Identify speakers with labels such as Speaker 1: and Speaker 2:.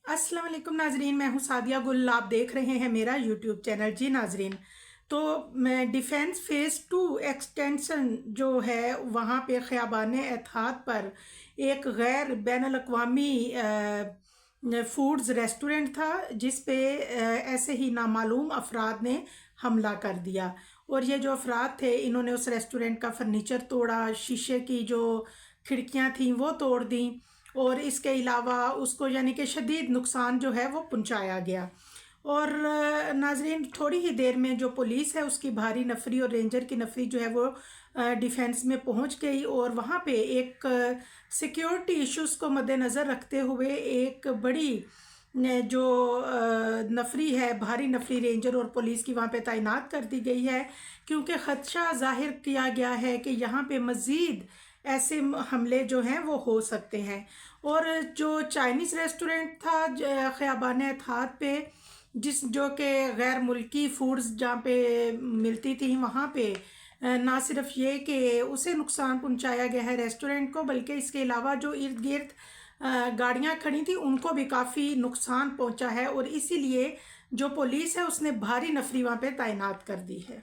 Speaker 1: अस्सलाम वालेकुम नाजरीन, मैं हूँ सादिया गुल। आप देख रहे हैं मेरा यूट्यूब चैनल। जी नाजरीन, तो मैं डिफेंस फेज़ 2 एक्सटेंशन जो है वहाँ पे ख़ियाबान एतहाद पर एक गैर बैनुल अक़वामी फूड्स रेस्टोरेंट था जिस पे ऐसे ही नामालूम अफराद ने हमला कर दिया। और ये जो अफराद थे इन्होंने उस रेस्टोरेंट का फर्नीचर तोड़ा, शीशे की जो खिड़कियाँ थीं वो तोड़ दी और इसके अलावा उसको यानी कि शदीद नुकसान जो है वो पहुंचाया गया। और नाजरीन, थोड़ी ही देर में जो पुलिस है उसकी भारी नफरी और रेंजर की नफरी जो है वो डिफेंस में पहुंच गई और वहाँ पे एक सिक्योरिटी इश्यूज़ को मद्देनज़र रखते हुए एक बड़ी जो नफरी है, भारी नफरी रेंजर और पुलिस की वहाँ पे तैनात कर दी गई है, क्योंकि ख़दशा ज़ाहिर किया गया है कि यहाँ पे मज़ीद ऐसे हमले जो हैं वो हो सकते हैं। और जो चाइनीज़ रेस्टोरेंट था ख़ियाबान एतहाद पे, जो कि गैर मुल्की फूड्स जहाँ पे मिलती थी, वहाँ पे ना सिर्फ ये कि उसे नुकसान पहुंचाया गया है रेस्टोरेंट को, बल्कि इसके अलावा जो इर्द गिर्द गाड़ियाँ खड़ी थी उनको भी काफ़ी नुकसान पहुंचा है। और इसीलिए जो पुलिस है उसने भारी नफरी वहाँ पे तैनात कर दी है।